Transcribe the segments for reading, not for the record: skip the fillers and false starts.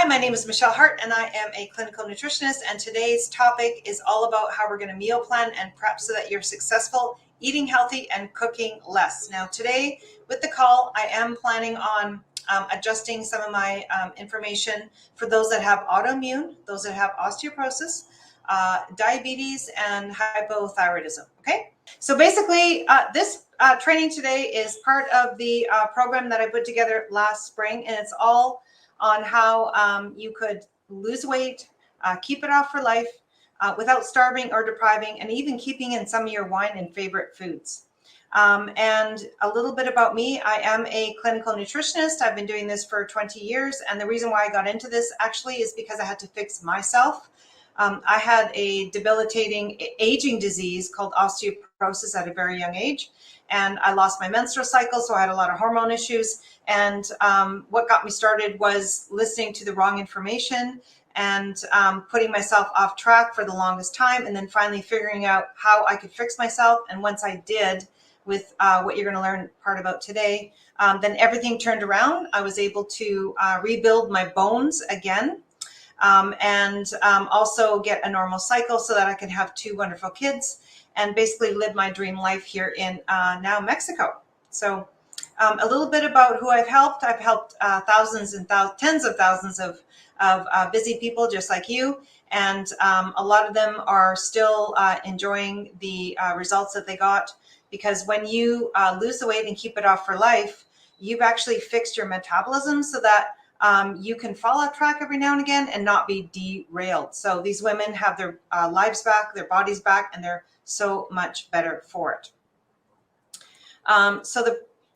my name is Michelle Hart and I am a clinical nutritionist, and today's topic is all about how we're going to meal plan and prep so that you're successful eating healthy and cooking less. Now today with the call, I am planning on adjusting some of my information for those that have autoimmune, those that have osteoporosis, diabetes, and hypothyroidism. Okay, so basically this training today is part of the program that I put together last spring, and it's all on how you could lose weight, keep it off for life without starving or depriving, and even keeping in some of your wine and favorite foods. And a little bit about me, I am a clinical nutritionist. I've been doing this for 20 years. And the reason why I got into this actually is because I had to fix myself. I had a debilitating aging disease called osteoporosis at a very young age. And I lost my menstrual cycle, so I had a lot of hormone issues. And what got me started was listening to the wrong information and putting myself off track for the longest time, and then finally figuring out how I could fix myself. And once I did, with what you're going to learn part about today, then everything turned around. I was able to rebuild my bones again, and also get a normal cycle so that I can have 2 wonderful kids and basically live my dream life here in now Mexico. So a little bit about who I've helped. I've helped thousands and tens of thousands of busy people just like you. And a lot of them are still enjoying the results that they got, because when you lose the weight and keep it off for life, you've actually fixed your metabolism so that you can fall off track every now and again and not be derailed. So these women have their lives back, their bodies back, and they're so much better for it.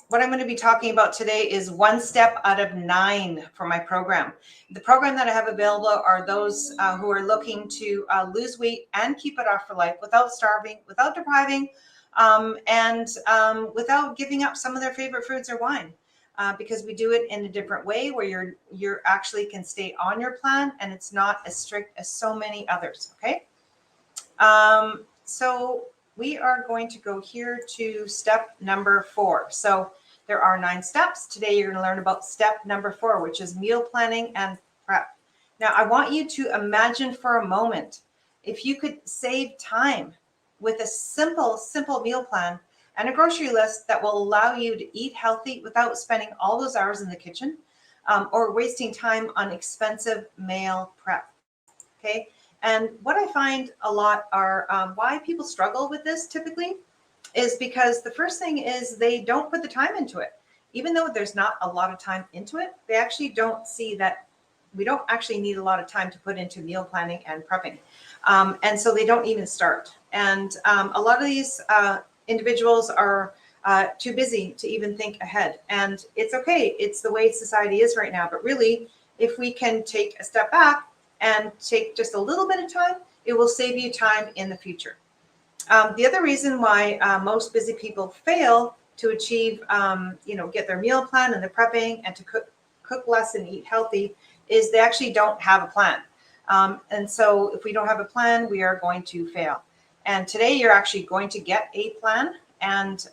What I'm going to be talking about today is 1 step out of 9 for my program. The program that I have available are those who are looking to lose weight and keep it off for life without starving, without depriving, and without giving up some of their favorite foods or wine. Because we do it in a different way where you're actually can stay on your plan and it's not as strict as so many others. Okay. So we are going to go here to step number 4. So there are 9 steps. Today you're going to learn about step number 4, which is meal planning and prep. Now I want you to imagine for a moment if you could save time with a simple meal plan and a grocery list that will allow you to eat healthy without spending all those hours in the kitchen or wasting time on expensive meal prep. Okay. And what I find a lot are why people struggle with this typically is because the first thing is they don't put the time into it. Even though there's not a lot of time into it, they actually don't see that we don't actually need a lot of time to put into meal planning and prepping. And so they don't even start. And a lot of these individuals are too busy to even think ahead. And it's okay. It's the way society is right now. But really, if we can take a step back and take just a little bit of time, it will save you time in the future. The other reason why most busy people fail to achieve, get their meal plan and the prepping and to cook less and eat healthy is they actually don't have a plan. And so if we don't have a plan, we are going to fail. And today you're actually going to get a plan, and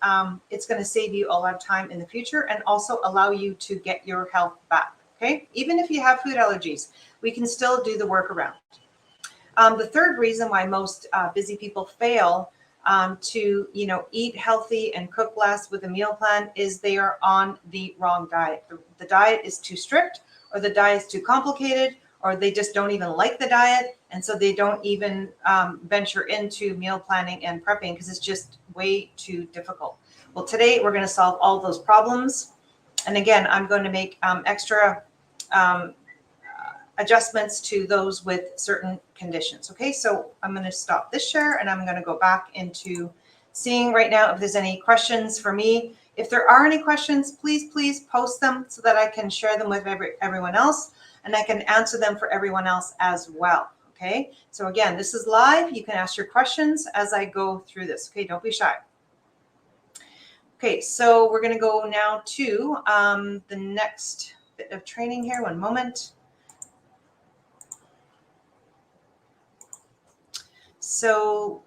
it's going to save you a lot of time in the future and also allow you to get your health back. Okay, even if you have food allergies, we can still do the workaround. The third reason why most busy people fail to eat healthy and cook less with a meal plan is they are on the wrong diet. The diet is too strict, or the diet is too complicated, or they just don't even like the diet, and so they don't even venture into meal planning and prepping because it's just way too difficult. Well, today we're going to solve all those problems, and again, I'm going to make extra adjustments to those with certain conditions. Okay, so I'm going to stop this share and I'm going to go back into seeing right now if there's any questions for me. If there are any questions, please post them so that I can share them with everyone else, and I can answer them for everyone else as well. Okay, so again, this is live. You can ask your questions as I go through this. Okay, don't be shy. Okay, so we're going to go now to the next bit of training here. One moment. So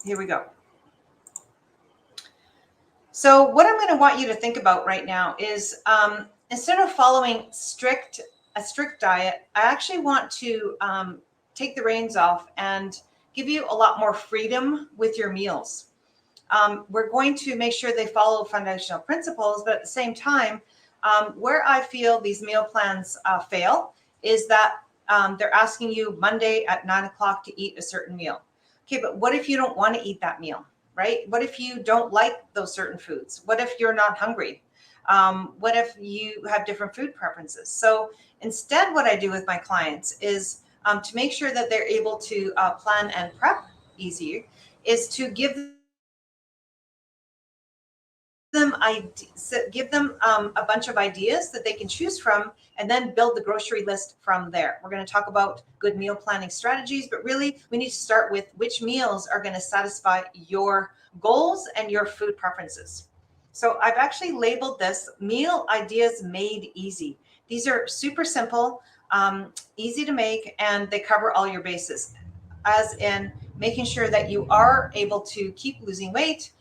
here we go. So what I'm going to want you to think about right now is instead of following strict a strict diet, I actually want to take the reins off and give you a lot more freedom with your meals. We're going to make sure they follow foundational principles, but at the same time, where I feel these meal plans fail is that they're asking you Monday at 9 o'clock to eat a certain meal. Okay, but what if you don't want to eat that meal, right? What if you don't like those certain foods? What if you're not hungry? What if you have different food preferences? So instead, what I do with my clients is to make sure that they're able to plan and prep easier, is to give them a bunch of ideas that they can choose from, and then build the grocery list from there. We're going to talk about good meal planning strategies, but really we need to start with which meals are going to satisfy your goals and your food preferences. So I've actually labeled this Meal Ideas Made Easy. These are super simple, easy to make, and they cover all your bases, as in making sure that you are able to keep losing weight,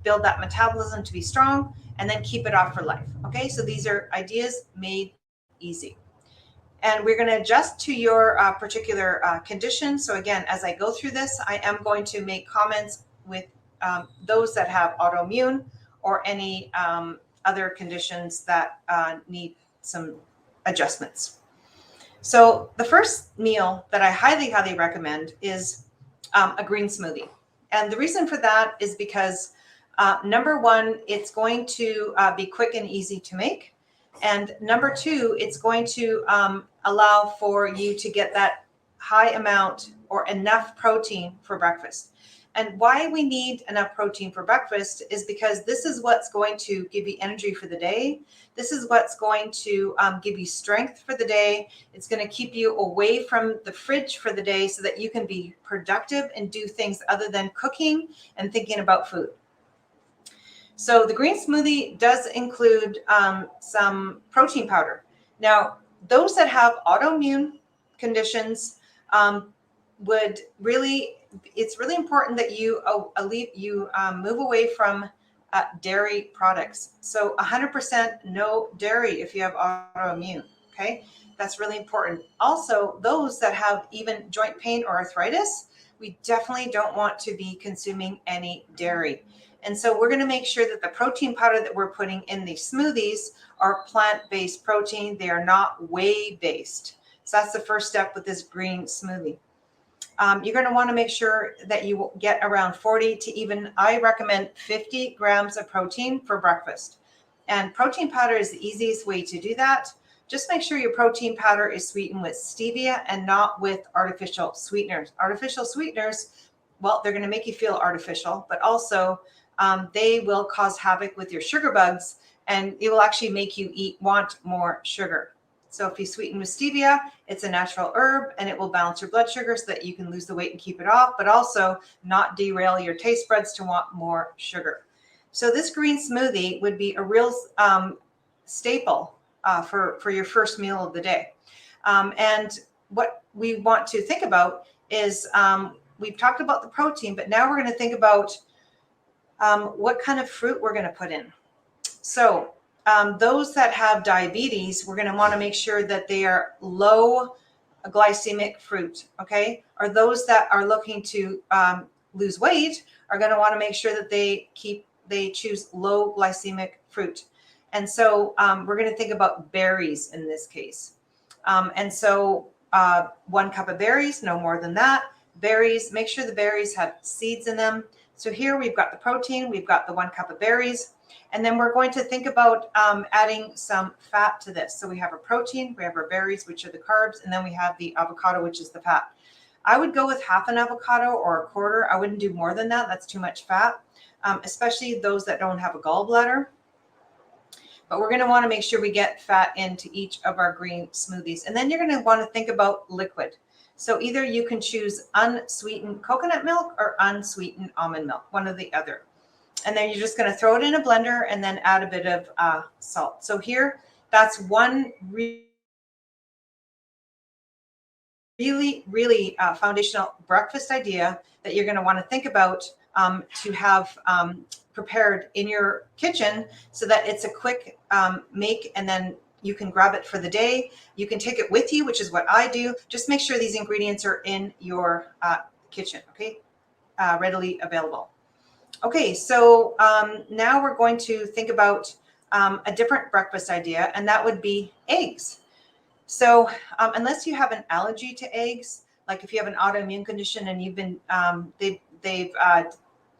build that metabolism to be strong, and then keep it off for life. Okay, so these are ideas made easy. And we're going to adjust to your particular condition. So again, as I go through this, I am going to make comments with those that have autoimmune or any other conditions that need some adjustments. So the first meal that I highly, highly recommend is a green smoothie. And the reason for that is because number one, it's going to be quick and easy to make. And number two, it's going to allow for you to get that high amount or enough protein for breakfast. And why we need enough protein for breakfast is because this is what's going to give you energy for the day. This is what's going to give you strength for the day. It's going to keep you away from the fridge for the day so that you can be productive and do things other than cooking and thinking about food. So the green smoothie does include some protein powder. Now, those that have autoimmune conditions would really, it's really important that you move away from dairy products. So 100% no dairy if you have autoimmune, okay? That's really important. Also, those that have even joint pain or arthritis, we definitely don't want to be consuming any dairy. And so we're going to make sure that the protein powder that we're putting in these smoothies are plant-based protein. They are not whey-based. So that's the first step with this green smoothie. You're going to want to make sure that you get around 40 to even, I recommend 50 grams of protein for breakfast. And protein powder is the easiest way to do that. Just make sure your protein powder is sweetened with stevia and not with artificial sweeteners. Artificial sweeteners, well, they're going to make you feel artificial, but also they will cause havoc with your sugar bugs, and it will actually make you want more sugar. So if you sweeten with stevia, it's a natural herb and it will balance your blood sugar so that you can lose the weight and keep it off, but also not derail your taste buds to want more sugar. So this green smoothie would be a real staple for your first meal of the day. And what we want to think about is we've talked about the protein, but now we're going to think about what kind of fruit we're going to put in. So those that have diabetes, we're going to want to make sure that they are low glycemic fruit, okay? Or those that are looking to lose weight are going to want to make sure that they choose low glycemic fruit. And so we're going to think about berries in this case. And so 1 cup of berries, no more than that. Berries, make sure the berries have seeds in them. So here we've got the protein, we've got the 1 cup of berries, and then we're going to think about adding some fat to this. So we have our protein, we have our berries, which are the carbs, and then we have the avocado, which is the fat. I would go with half an avocado or a quarter. I wouldn't do more than that. That's too much fat, especially those that don't have a gallbladder. But we're going to want to make sure we get fat into each of our green smoothies. And then you're going to want to think about liquid. So either you can choose unsweetened coconut milk or unsweetened almond milk, one or the other. And then you're just going to throw it in a blender and then add a bit of salt. So here, that's one really foundational breakfast idea that you're going to want to think about to have prepared in your kitchen so that it's a quick make and then You can grab it for the day. You can take it with you, which is what I do. Just make sure these ingredients are in your kitchen, okay? Readily available. Okay, so now we're going to think about a different breakfast idea, and that would be eggs. So unless you have an allergy to eggs, like if you have an autoimmune condition and you've been, they've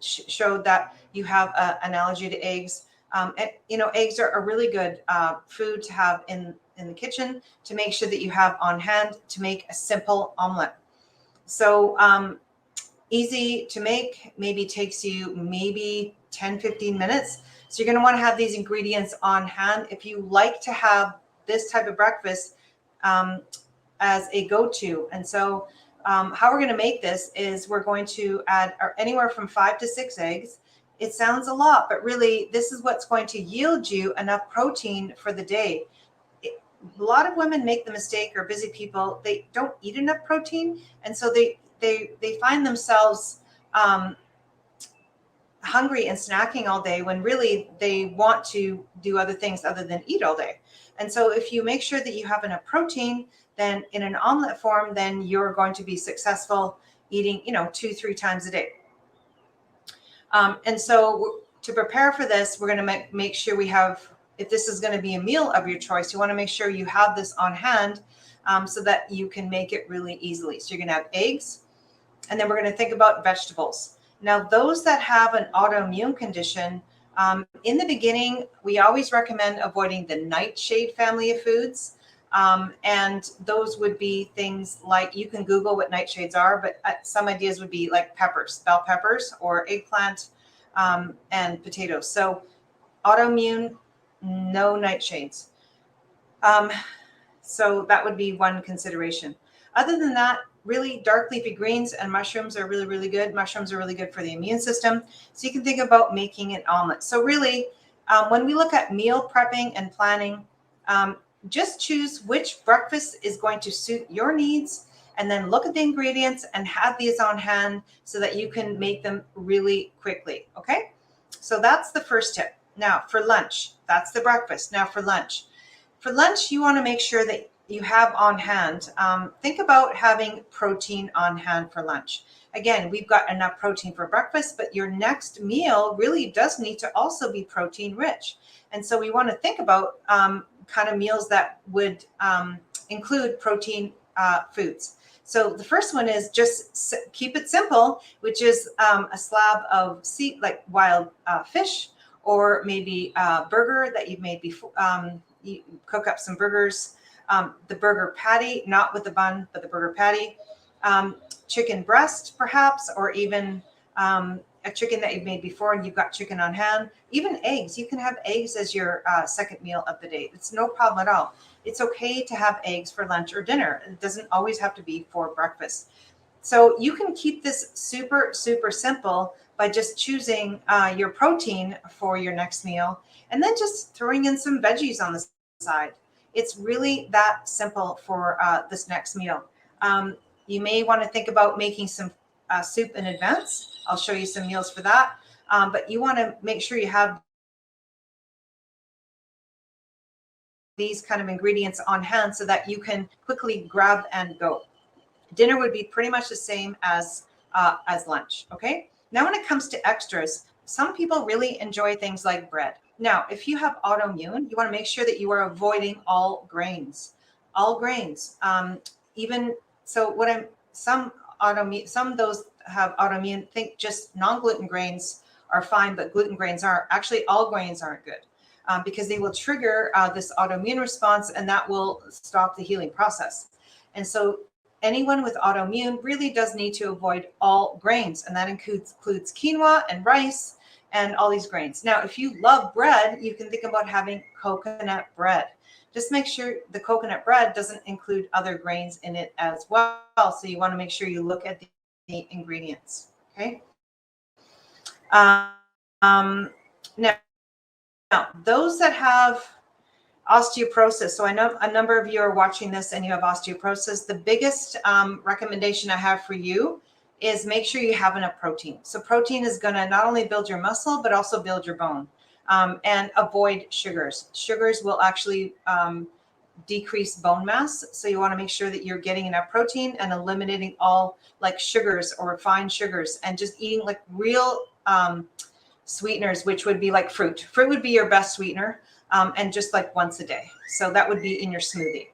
showed that you have an allergy to eggs, and, eggs are a really good food to have in the kitchen to make sure that you have on hand to make a simple omelet. So easy to make, maybe takes you maybe 10-15 minutes. So you're going to want to have these ingredients on hand if you like to have this type of breakfast as a go-to. And so how we're going to make this is we're going to add anywhere from 5 to 6 eggs. It sounds a lot, but really this is what's going to yield you enough protein for the day. A lot of women make the mistake, or busy people, they don't eat enough protein. And so they find themselves hungry and snacking all day when really they want to do other things other than eat all day. And so if you make sure that you have enough protein, then in an omelet form, then you're going to be successful eating, 2-3 times a day. And so to prepare for this, we're going to make sure we have, if this is going to be a meal of your choice, you want to make sure you have this on hand so that you can make it really easily. So you're going to have eggs, and then we're going to think about vegetables. Now, those that have an autoimmune condition, in the beginning, we always recommend avoiding the nightshade family of foods. And those would be things like, you can Google what nightshades are, but some ideas would be like peppers, bell peppers, or eggplant, and potatoes. So autoimmune, no nightshades. So that would be one consideration. Other than that, really dark leafy greens and mushrooms are really, really good. Mushrooms are really good for the immune system. So you can think about making an omelet. So really, when we look at meal prepping and planning, just choose which breakfast is going to suit your needs, and then look at the ingredients and have these on hand so that you can make them really quickly. Okay, so that's the first tip. Now for lunch, that's the breakfast. Now for lunch. For lunch, you want to make sure that you have on hand, think about having protein on hand for lunch. Again, we've got enough protein for breakfast, but your next meal really does need to also be protein rich. And so we want to think about kind of meals that would include protein foods. So the first one is just keep it simple, which is a slab of like wild fish, or maybe a burger that you've made before. You cook up some burgers. The burger patty, not with the bun, but the burger patty, chicken breast perhaps, or even a chicken that you've made before and you've got chicken on hand. Even eggs, you can have eggs as your second meal of the day. It's no problem at all. It's okay to have eggs for lunch or dinner. It doesn't always have to be for breakfast. So you can keep this super, super simple by just choosing your protein for your next meal, and then just throwing in some veggies on the side. It's really that simple for this next meal. You may want to think about making some soup in advance. I'll show you some meals for that. But you want to make sure you have these kind of ingredients on hand so that you can quickly grab and go. Dinner would be pretty much the same as lunch. Okay. Now, when it comes to extras, some people really enjoy things like bread. Now, if you have autoimmune, you want to make sure that you are avoiding all grains. All grains. Even so, some of those have autoimmune, think just non-gluten grains are fine, but gluten grains aren't. Actually, all grains aren't good because they will trigger this autoimmune response, and that will stop the healing process. And so anyone with autoimmune really does need to avoid all grains, and that includes quinoa and rice and all these grains. Now, if you love bread, you can think about having coconut bread. Just make sure the coconut bread doesn't include other grains in it as well. So you want to make sure you look at the ingredients. Okay. Now, those that have osteoporosis. So I know a number of you are watching this and you have osteoporosis. The biggest recommendation I have for you is make sure you have enough protein. So protein is going to not only build your muscle, but also build your bone. and avoid sugars. Sugars will actually decrease bone mass. So you want to make sure that you're getting enough protein and eliminating all like sugars or refined sugars, and just eating like real sweeteners, which would be like fruit. Fruit would be your best sweetener, and just like once a day. So that would be in your smoothie.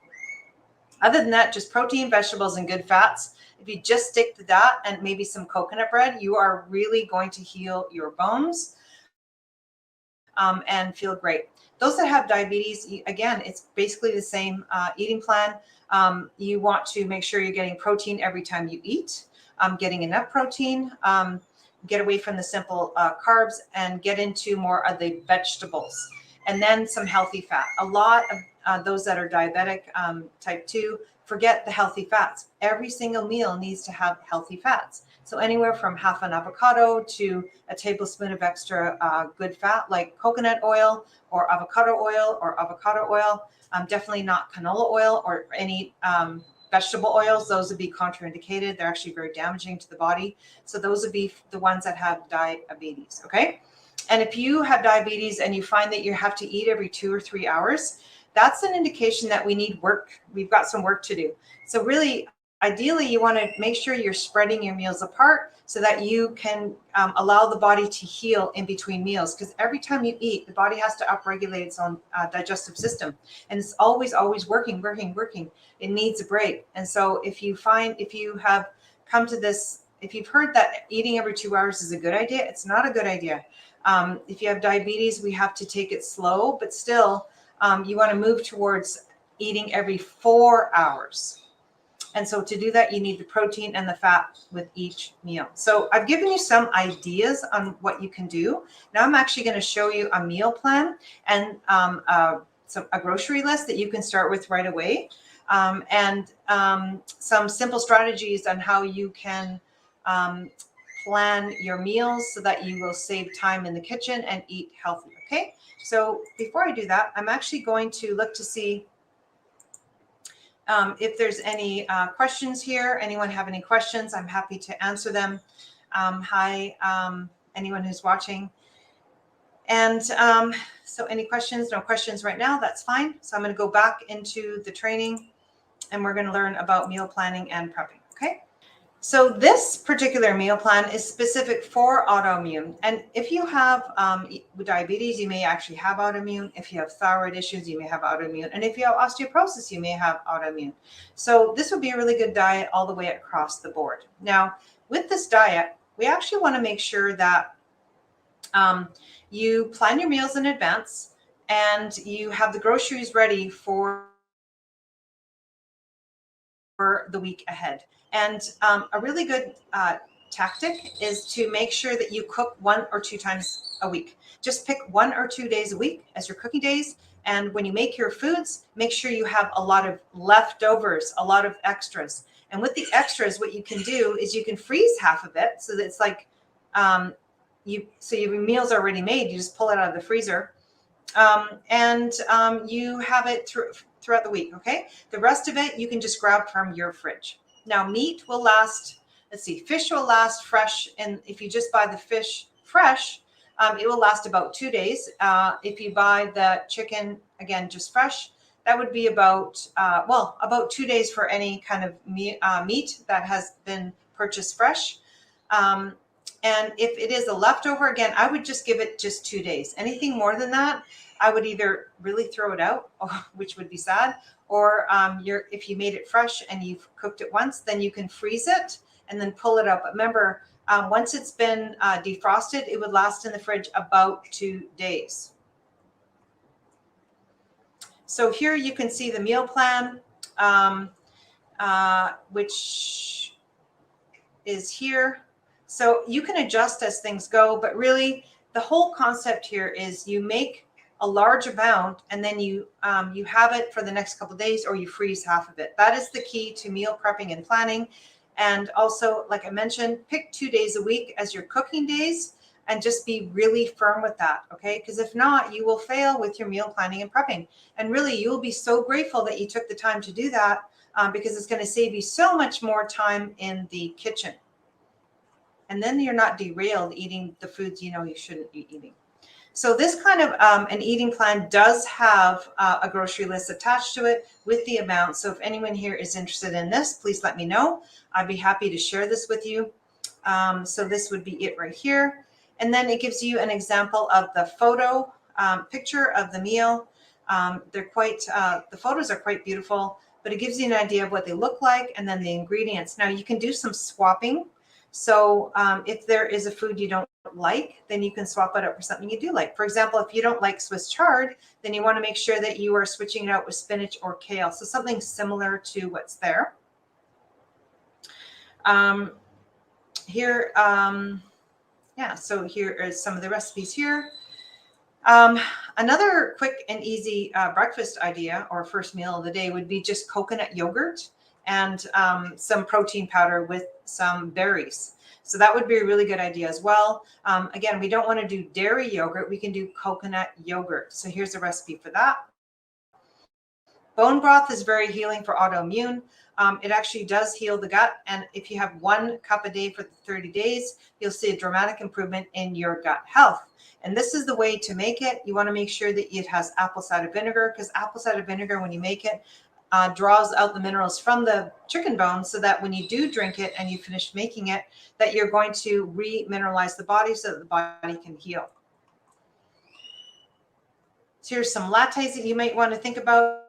Other than that, just protein, vegetables, and good fats. If you just stick to that and maybe some coconut bread, you are really going to heal your bones and feel great. Those that have diabetes, again, it's basically the same eating plan. You want to make sure you're getting protein every time you eat, getting enough protein, get away from the simple carbs, and get into more of the vegetables, and then some healthy fat. A lot of those that are diabetic type 2 forget the healthy fats. Every single meal needs to have healthy fats. So anywhere from half an avocado to a tablespoon of extra good fat like coconut oil or avocado oil. Definitely not canola oil or any vegetable oils. Those would be contraindicated. They're actually very damaging to the body. So those would be the ones that have diabetes, okay? And if you have diabetes and you find that you have to eat every 2 or 3 hours, that's an indication that we need work. We've got some work to do. So really, ideally, you want to make sure you're spreading your meals apart so that you can allow the body to heal in between meals. Because every time you eat, the body has to upregulate its own digestive system. And it's always working. It needs a break. And so if you have come to this, if you've heard that eating every 2 hours is a good idea, it's not a good idea. If you have diabetes, we have to take it slow, but still, you want to move towards eating every 4 hours. And so to do that, you need the protein and the fat with each meal. So I've given you some ideas on what you can do. Now I'm actually going to show you a meal plan and a grocery list that you can start with right away, and some simple strategies on how you can plan your meals so that you will save time in the kitchen and eat healthy. Okay. So before I do that, I'm actually going to look to see if there's any questions here. Anyone have any questions? I'm happy to answer them. Hi, anyone who's watching. And so any questions? No questions right now. That's fine. So I'm going to go back into the training and we're going to learn about meal planning and prepping. Okay. So this particular meal plan is specific for autoimmune. And if you have diabetes, you may actually have autoimmune. If you have thyroid issues, you may have autoimmune. And if you have osteoporosis, you may have autoimmune. So this would be a really good diet all the way across the board. Now, with this diet, we actually want to make sure that you plan your meals in advance and you have the groceries ready for the week ahead. And a really good tactic is to make sure that you cook 1 or 2 times a week. Just pick 1 or 2 days a week as your cooking days. And when you make your foods, make sure you have a lot of leftovers, a lot of extras. And with the extras, what you can do is you can freeze half of it. So that it's like your meal's already made. You just pull it out of the freezer. And you have it throughout the week, okay? The rest of it, you can just grab from your fridge. Now, meat will last, fish will last fresh. And if you just buy the fish fresh, it will last about 2 days. If you buy the chicken, again, just fresh, that would be about 2 days for any kind of meat that has been purchased fresh. And if it is a leftover, again, I would just give it just 2 days. Anything more than that, I would either really throw it out, which would be sad, or if you made it fresh and you've cooked it once, then you can freeze it and then pull it up. But remember, once it's been defrosted, it would last in the fridge about 2 days. So here you can see the meal plan, which is here. So you can adjust as things go, but really the whole concept here is you make a large amount and then you have it for the next couple of days, or you freeze half of it. That is the key to meal prepping and planning. And also, like I mentioned, pick 2 days a week as your cooking days and just be really firm with that, okay? Because if not, you will fail with your meal planning and prepping. And really, you'll be so grateful that you took the time to do that because it's going to save you so much more time in the kitchen. And then you're not derailed eating the foods you know you shouldn't be eating. So this kind of an eating plan does have a grocery list attached to it with the amount. So if anyone here is interested in this, please let me know. I'd be happy to share this with you. So this would be it right here. And then it gives you an example of the photo picture of the meal. The photos are quite beautiful, but it gives you an idea of what they look like and then the ingredients. Now you can do some swapping. So if there is a food you don't like, then you can swap it out for something you do like. For example, if you don't like Swiss chard, then you want to make sure that you are switching it out with spinach or kale. So something similar to what's there. Here, so here is some of the recipes here. Another quick and easy breakfast idea or first meal of the day would be just coconut yogurt and some protein powder with some berries. So that would be a really good idea as well. Again, we don't want to do dairy yogurt. We can do coconut yogurt. So here's a recipe for that. Bone broth is very healing for autoimmune. It actually does heal the gut. And if you have 1 cup a day for 30 days, you'll see a dramatic improvement in your gut health. And this is the way to make it. You want to make sure that it has apple cider vinegar, because apple cider vinegar, when you make it, draws out the minerals from the chicken bones, so that when you do drink it and you finish making it, that you're going to re-mineralize the body so that the body can heal. So here's some lattes that you might want to think about.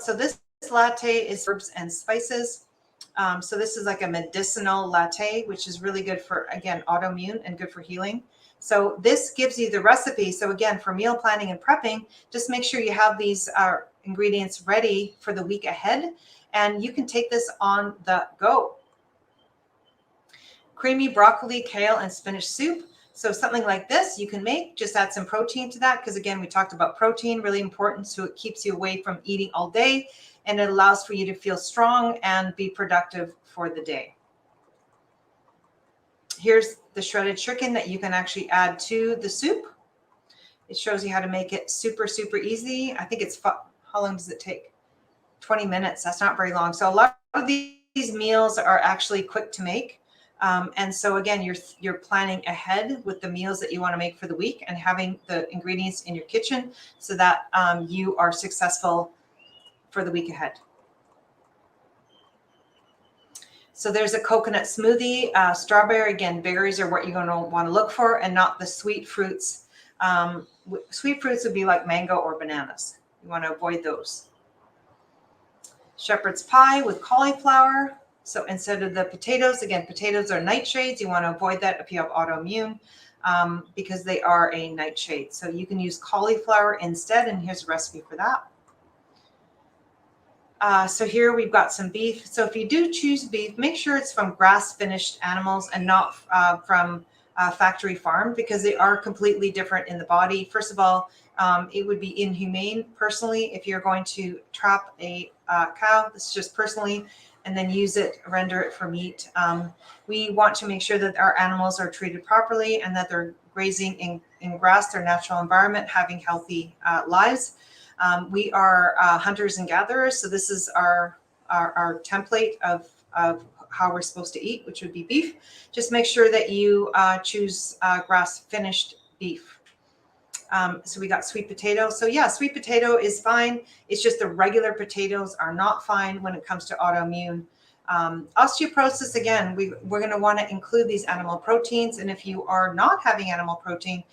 So this latte is herbs and spices. So this is like a medicinal latte, which is really good for, again, autoimmune and good for healing. So this gives you the recipe. So again, for meal planning and prepping, just make sure you have these ingredients ready for the week ahead, and you can take this on the go. Creamy broccoli, kale, and spinach soup. So something like this you can make, just add some protein to that, because again, we talked about protein, really important. So it keeps you away from eating all day, and it allows for you to feel strong and be productive for the day. Here's the shredded chicken that you can actually add to the soup. It shows you how to make it super, super easy. I think it's, how long does it take? 20 minutes. That's not very long. So a lot of these meals are actually quick to make. And so again, you're planning ahead with the meals that you want to make for the week and having the ingredients in your kitchen so that you are successful for the week ahead. So there's a coconut smoothie, strawberry. Again, berries are what you're going to want to look for, and not the sweet fruits. Sweet fruits would be like mango or bananas. You want to avoid those. Shepherd's pie with cauliflower. So instead of the potatoes, again, potatoes are nightshades. You want to avoid that if you have autoimmune, because they are a nightshade. So you can use cauliflower instead, and here's a recipe for that. So here we've got some beef. So if you do choose beef, make sure it's from grass-finished animals and not from factory farm, because they are completely different in the body. First of all, it would be inhumane, personally, if you're going to trap a cow. This is just personally, and then use it, render it for meat. We want to make sure that our animals are treated properly and that they're grazing in grass, their natural environment, having healthy lives. We are hunters and gatherers, so this is our template of how we're supposed to eat, which would be beef. Just make sure that you choose grass-finished beef. So we got sweet potato. So yeah, sweet potato is fine. It's just the regular potatoes are not fine when it comes to autoimmune. Osteoporosis, again, we're going to want to include these animal proteins. And if you are not having animal protein,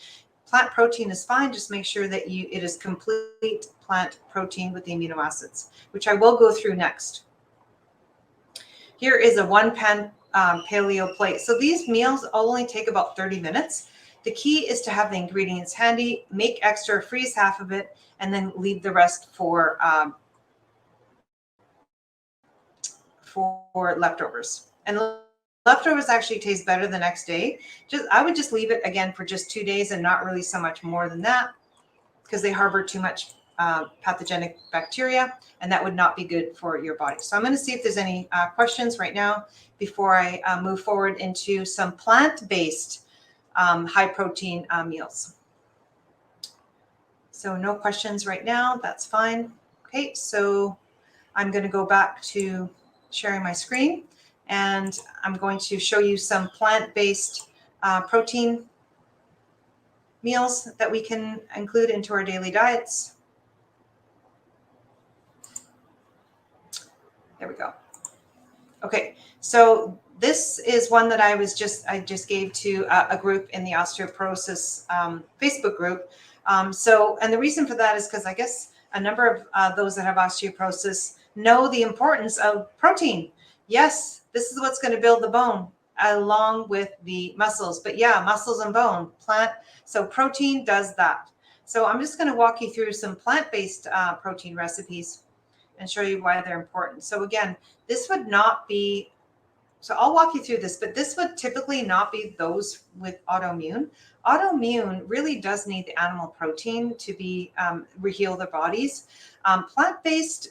plant protein is fine. Just make sure that it is complete plant protein with the amino acids, which I will go through next. Here is a 1-pan paleo plate. So these meals only take about 30 minutes. The key is to have the ingredients handy, make extra, freeze half of it, and then leave the rest for leftovers. And leftovers actually taste better the next day. I would just leave it again for just 2 days and not really so much more than that, because they harbor too much pathogenic bacteria, and that would not be good for your body. So I'm going to see if there's any questions right now before I move forward into some plant-based high protein meals. So no questions right now. That's fine. Okay, so I'm going to go back to sharing my screen, and I'm going to show you some plant-based protein meals that we can include into our daily diets. There we go. Okay, so this is one that I just gave to a group in the osteoporosis Facebook group. And the reason for that is because I guess a number of those that have osteoporosis know the importance of protein. Yes, this is what's going to build the bone along with the muscles. But yeah, muscles and bone, plant. So protein does that. So I'm just going to walk you through some plant-based protein recipes and show you why they're important. So again, this would not be, so I'll walk you through this, but this would typically not be those with autoimmune. Autoimmune really does need the animal protein to be heal their bodies. Plant-based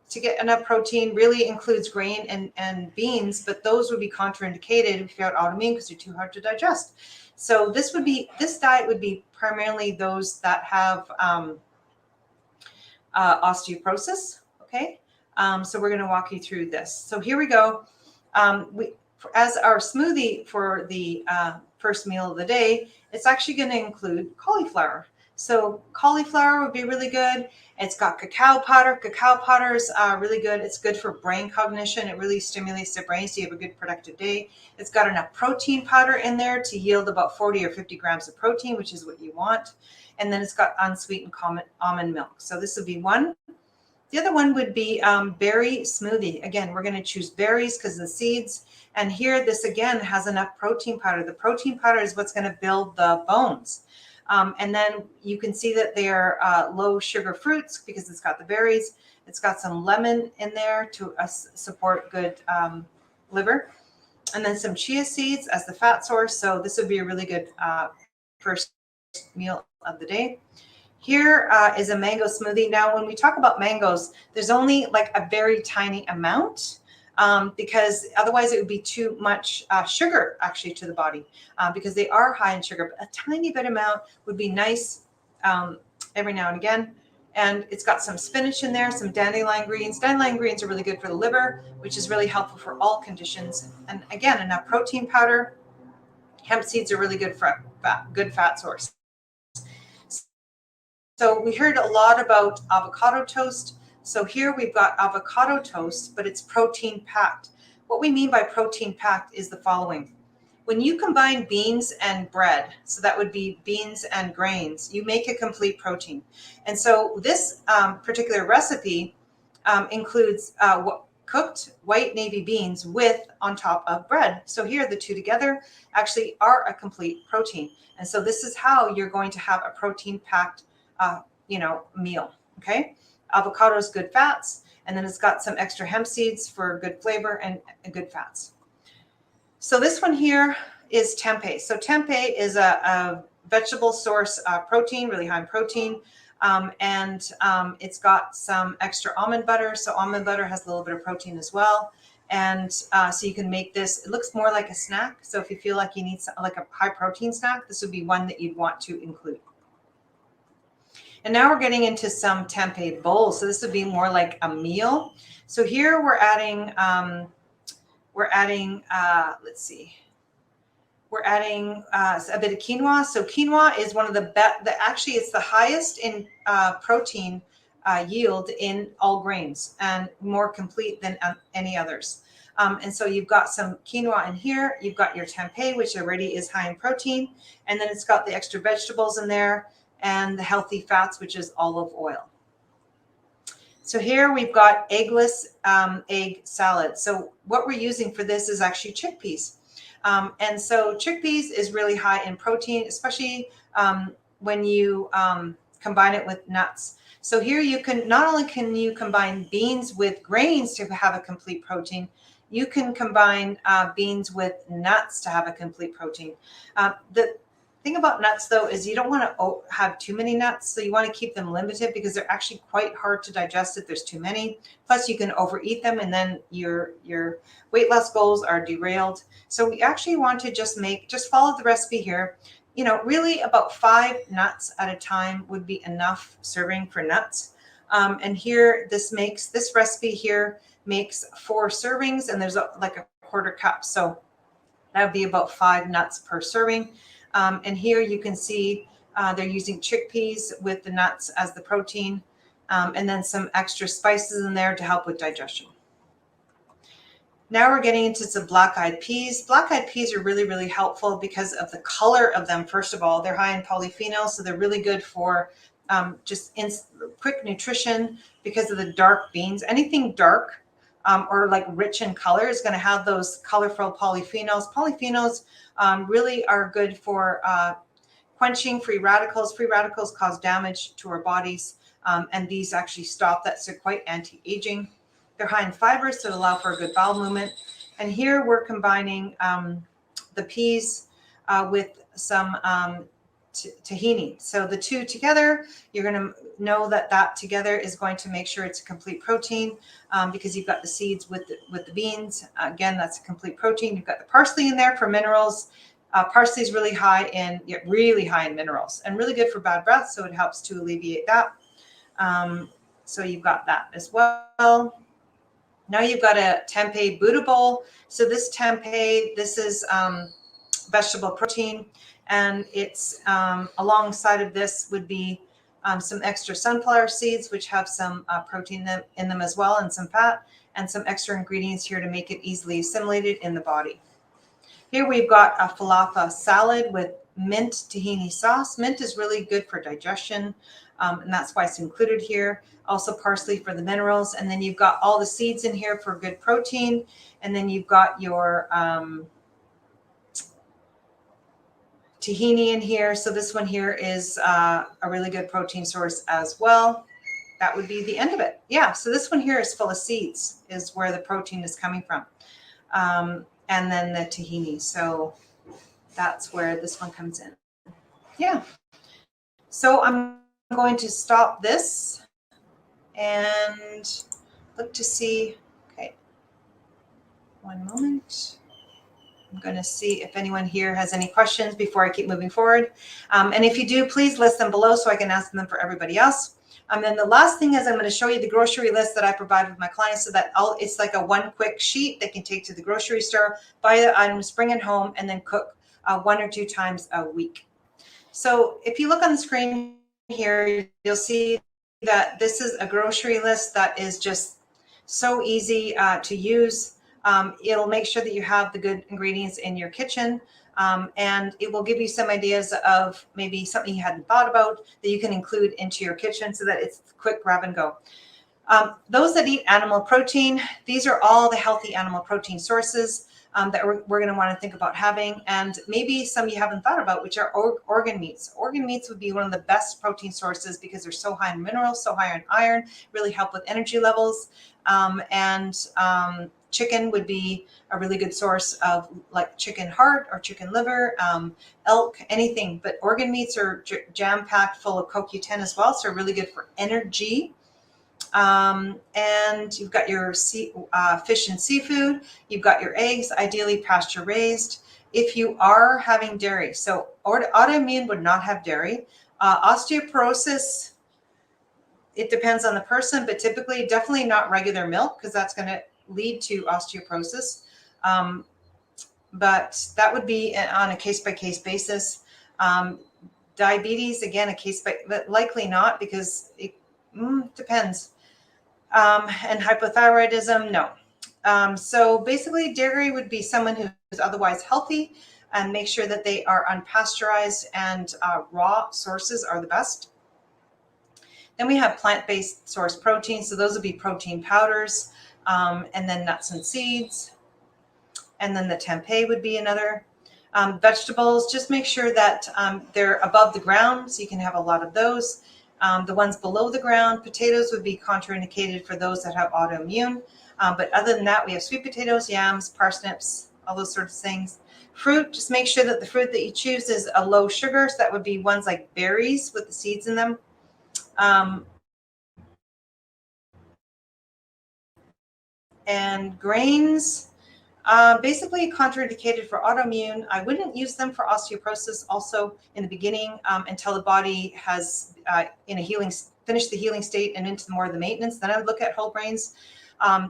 to get enough protein really includes grain and beans, but those would be contraindicated if you have autoimmune because they're too hard to digest. So this diet would be primarily those that have osteoporosis. Okay, so we're going to walk you through this. So here we go. As our smoothie for the first meal of the day, it's actually going to include cauliflower. So cauliflower would be really good. It's got cacao powder. Cacao powder is really good. It's good for brain cognition. It really stimulates the brain so you have a good productive day. It's got enough protein powder in there to yield about 40 or 50 grams of protein, which is what you want. And then it's got unsweetened almond milk. So this would be one. The other one would be berry smoothie. Again, we're going to choose berries because of the seeds. And here, this again has enough protein powder. The protein powder is what's going to build the bones. And then you can see that they are low sugar fruits because it's got the berries. It's got some lemon in there to support good liver. And then some chia seeds as the fat source. So this would be a really good first meal of the day. Here is a mango smoothie. Now, when we talk about mangoes, there's only like a very tiny amount because otherwise it would be too much sugar actually to the body because they are high in sugar. But a tiny bit amount would be nice every now and again. And it's got some spinach in there, some dandelion greens. Dandelion greens are really good for the liver, which is really helpful for all conditions. And again, enough protein powder. Hemp seeds are really good for good fat source. So we heard a lot about avocado toast. So here we've got avocado toast, but it's protein packed. What we mean by protein packed is the following. When you combine beans and bread, so that would be beans and grains, you make a complete protein. And so this particular recipe includes cooked white navy beans on top of bread. So here the two together actually are a complete protein. And so this is how you're going to have a protein packed meal. Okay. Avocado is good fats. And then it's got some extra hemp seeds for good flavor and good fats. So this one here is tempeh. So tempeh is a vegetable source protein, really high in protein. And it's got some extra almond butter. So almond butter has a little bit of protein as well. And so you can make this, it looks more like a snack. So if you feel like you need like a high protein snack, this would be one that you'd want to include. And now we're getting into some tempeh bowls. So this would be more like a meal. So here we're adding, let's see. We're adding a bit of quinoa. So quinoa is one of the best, actually it's the highest in protein yield in all grains and more complete than any others. And so you've got some quinoa in here. You've got your tempeh, which already is high in protein. And then it's got the extra vegetables in there and the healthy fats, which is olive oil. So here we've got eggless egg salad. So what we're using for this is actually chickpeas. And so chickpeas is really high in protein, especially when you combine it with nuts. So here you can, not only can you combine beans with grains to have a complete protein, you can combine beans with nuts to have a complete protein. The thing about nuts though is you don't want to have too many nuts, so you want to keep them limited because they're actually quite hard to digest if there's too many. Plus you can overeat them and then your weight loss goals are derailed. So we actually want to just follow the recipe here. You know, really about 5 nuts at a time would be enough serving for nuts. And here this recipe here makes 4 servings and there's like a quarter cup. So That would be about 5 nuts per serving. And here you can see they're using chickpeas with the nuts as the protein, and then some extra spices in there to help with digestion. Now we're getting into some black-eyed peas. Black-eyed peas are really, really helpful because of the color of them. First of all, they're high in polyphenols, so they're really good for quick nutrition because of the dark beans. Anything dark or like rich in color is going to have those colorful polyphenols. Polyphenols really are good for quenching free radicals. Free radicals cause damage to our bodies, and these actually stop that, so quite anti-aging. They're high in fiber, so allow for a good bowel movement. And here we're combining the peas with some tahini. So the two together, you're going to know that that together is going to make sure it's a complete protein because you've got the seeds with the beans. Again, that's a complete protein. You've got the parsley in there for minerals. Parsley is really high in minerals and really good for bad breath, so it helps to alleviate that. So you've got that as well. Now you've got a tempeh Buddha bowl. So this tempeh, this is vegetable protein, and it's alongside of this would be some extra sunflower seeds, which have some protein in them as well, and some fat, and some extra ingredients here to make it easily assimilated in the body. Here we've got a falafel salad with mint tahini sauce. Mint is really good for digestion, and that's why it's included here. Also parsley for the minerals. And then you've got all the seeds in here for good protein. And then you've got your tahini in here. So this one here is a really good protein source as well. That would be the end of it. Yeah, so this one here is full of seeds, is where the protein is coming from. And then the tahini. So that's where this one comes in. Yeah. So I'm going to stop this and look to see. Okay. One moment. I'm going to see if anyone here has any questions before I keep moving forward. And if you do, please list them below so I can ask them for everybody else. And then the last thing is I'm going to show you the grocery list that I provide with my clients so that it's like a one quick sheet they can take to the grocery store, buy the items, bring it home, and then cook 1 or 2 times a week. So if you look on the screen here, you'll see that this is a grocery list that is just so easy to use. It'll make sure that you have the good ingredients in your kitchen, and it will give you some ideas of maybe something you hadn't thought about that you can include into your kitchen so that it's quick grab and go. Those that eat animal protein, these are all the healthy animal protein sources that we're going to want to think about having, and maybe some you haven't thought about, which are organ meats. Organ meats would be one of the best protein sources because they're so high in minerals, so high in iron, really help with energy levels. Chicken would be a really good source of like chicken heart or chicken liver, elk, anything. But organ meats are jam-packed full of CoQ10 as well, so really good for energy. And you've got your fish and seafood. You've got your eggs, ideally pasture raised. If you are having dairy, so autoimmune would not have dairy. Osteoporosis, it depends on the person, but typically definitely not regular milk because that's going to lead to osteoporosis. But that would be on a case-by-case basis. Diabetes, again, but likely not because it depends. And hypothyroidism, no. So basically dairy would be someone who is otherwise healthy, and make sure that they are unpasteurized and raw sources are the best. Then we have plant-based source protein. So those would be protein powders, and then nuts and seeds. And then the tempeh would be another. Vegetables, just make sure that they're above the ground so you can have a lot of those. The ones below the ground, potatoes would be contraindicated for those that have autoimmune. But other than that, we have sweet potatoes, yams, parsnips, all those sorts of things. Fruit, just make sure that the fruit that you choose is a low sugar. So that would be ones like berries with the seeds in them. And grains, basically contraindicated for autoimmune. I wouldn't use them for osteoporosis also in the beginning until the body has finished the healing state and into more of the maintenance. Then I would look at whole grains.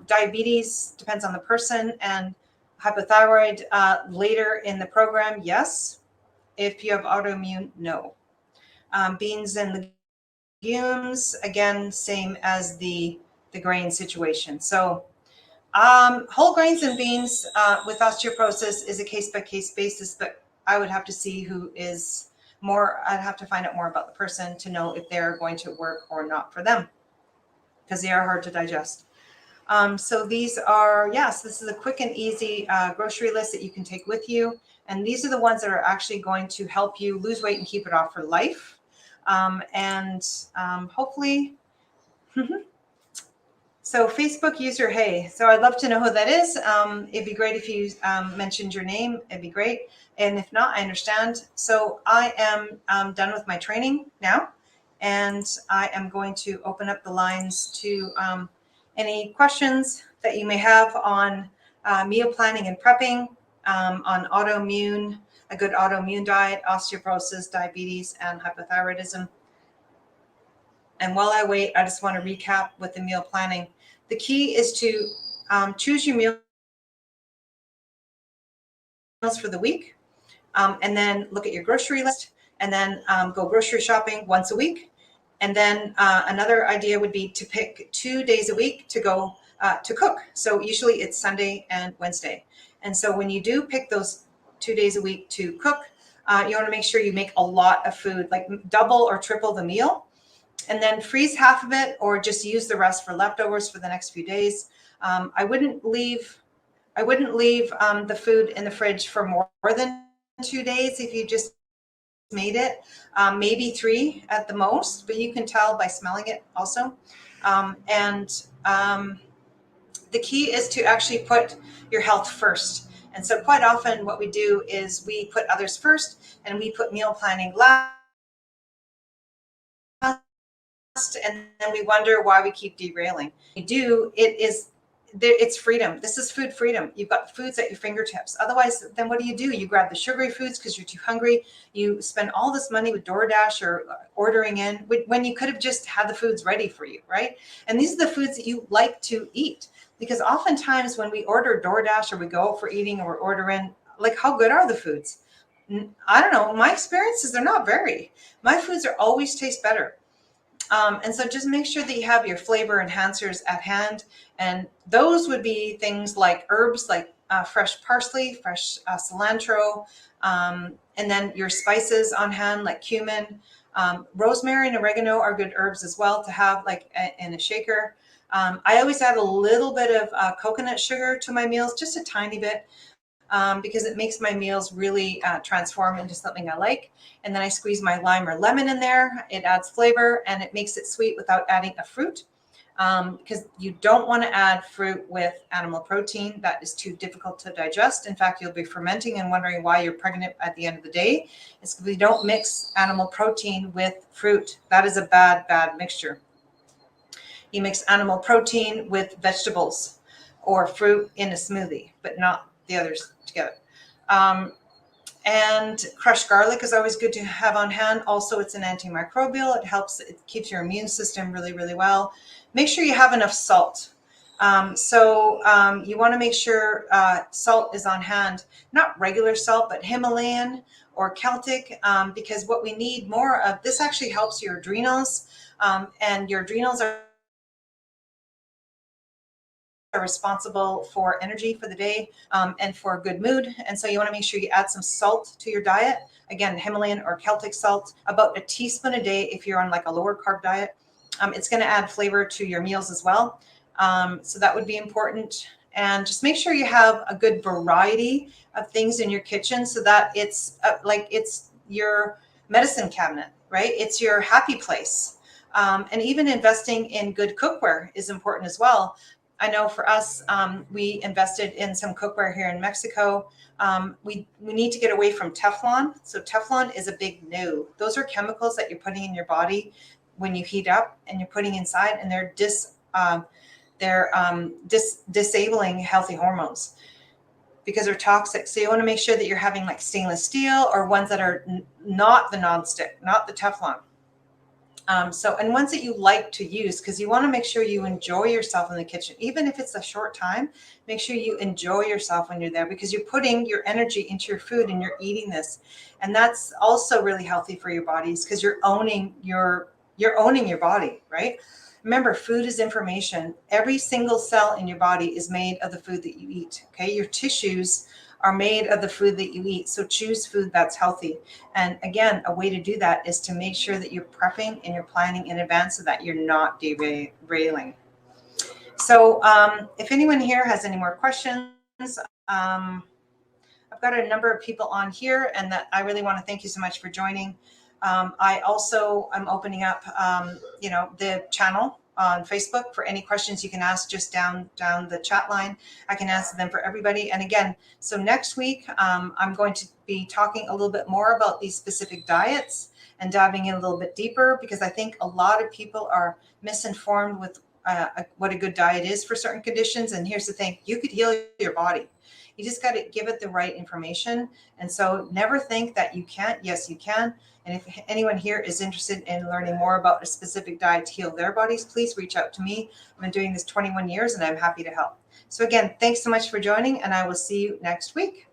Diabetes depends on the person, and Hypothyroid later in the program, yes. If you have autoimmune, no. Beans and legumes, again, same as the grain situation. So whole grains and beans with osteoporosis is a case-by-case basis, but I would have to see who is more, I'd have to find out more about the person to know if they're going to work or not for them, because they are hard to digest. So these are, yes, this is a quick and easy grocery list that you can take with you. And these are the ones that are actually going to help you lose weight and keep it off for life. Hopefully, so Facebook user, hey, so I'd love to know who that is. It'd be great if you mentioned your name. It'd be great. And if not, I understand. So I am done with my training now, and I am going to open up the lines to any questions that you may have on meal planning and prepping, on autoimmune, a good autoimmune diet, osteoporosis, diabetes, and hypothyroidism. And while I wait, I just want to recap with the meal planning. The key is to choose your meals for the week, and then look at your grocery list, and then go grocery shopping once a week. And then another idea would be to pick 2 days a week to go to cook. So usually it's Sunday and Wednesday. And so when you do pick those 2 days a week to cook, you want to make sure you make a lot of food, like double or triple the meal. And then freeze half of it, or just use the rest for leftovers for the next few days. I wouldn't leave the food in the fridge for more than 2 days if you just made it, maybe 3 at the most, but you can tell by smelling it also. The key is to actually put your health first. And so quite often what we do is we put others first, and we put meal planning last, and then we wonder why we keep derailing. It's freedom. This is food freedom. You've got foods at your fingertips. Otherwise, then what do? You grab the sugary foods because you're too hungry. You spend all this money with DoorDash or ordering in when you could have just had the foods ready for you, right? And these are the foods that you like to eat, because oftentimes when we order DoorDash or we go for eating or order in, like, how good are the foods? I don't know. My experience is they're not very. My foods are always taste better. And so just make sure that you have your flavor enhancers at hand. And those would be things like herbs, like fresh parsley, fresh cilantro, and then your spices on hand, like cumin. Rosemary and oregano are good herbs as well to have like in a shaker. I always add a little bit of coconut sugar to my meals, just a tiny bit. Because it makes my meals really transform into something I like. And then I squeeze my lime or lemon in there. It adds flavor and it makes it sweet without adding a fruit, because you don't want to add fruit with animal protein. That is too difficult to digest. In fact, you'll be fermenting and wondering why you're pregnant at the end of the day. It's because we don't mix animal protein with fruit. That is a bad, bad mixture. You mix animal protein with vegetables or fruit in a smoothie, but not the others together. And crushed garlic is always good to have on hand. Also, it's an antimicrobial. It keeps your immune system really, really well. Make sure you have enough salt. You want to make sure salt is on hand, not regular salt, but Himalayan or Celtic, because what we need more of, this actually helps your adrenals, and your adrenals are responsible for energy for the day, and for a good mood. And so you want to make sure you add some salt to your diet. Again, Himalayan or Celtic salt, about a teaspoon a day if you're on like a lower carb diet. It's going to add flavor to your meals as well. So that would be important. And just make sure you have a good variety of things in your kitchen so that it's it's your medicine cabinet, right? It's your happy place. And even investing in good cookware is important as well. I know for us, we invested in some cookware here in Mexico. We need to get away from Teflon. So Teflon is a big no. Those are chemicals that you're putting in your body when you heat up and you're putting inside, and they're disabling healthy hormones because they're toxic. So you want to make sure that you're having like stainless steel or ones that are not the nonstick, not the Teflon. And ones that you like to use, because you want to make sure you enjoy yourself in the kitchen. Even if it's a short time, make sure you enjoy yourself when you're there, because you're putting your energy into your food and you're eating this. And that's also really healthy for your bodies, because you're owning your body, right? Remember, food is information. Every single cell in your body is made of the food that you eat. Okay. Your tissues are made of the food that you eat. So choose food that's healthy. And again, a way to do that is to make sure that you're prepping and you're planning in advance so that you're not derailing. So if anyone here has any more questions, I've got a number of people on here, and that I really want to thank you so much for joining. I also am opening up, the channel on Facebook for any questions you can ask just down the chat line. I can answer them for everybody. And again, so next week, I'm going to be talking a little bit more about these specific diets and diving in a little bit deeper, because I think a lot of people are misinformed with what a good diet is for certain conditions. And here's the thing, you could heal your body. You just got to give it the right information. And so never think that you can't. Yes, you can. And if anyone here is interested in learning more about a specific diet to heal their bodies, please reach out to me. I've been doing this 21 years and I'm happy to help. So again, thanks so much for joining, and I will see you next week.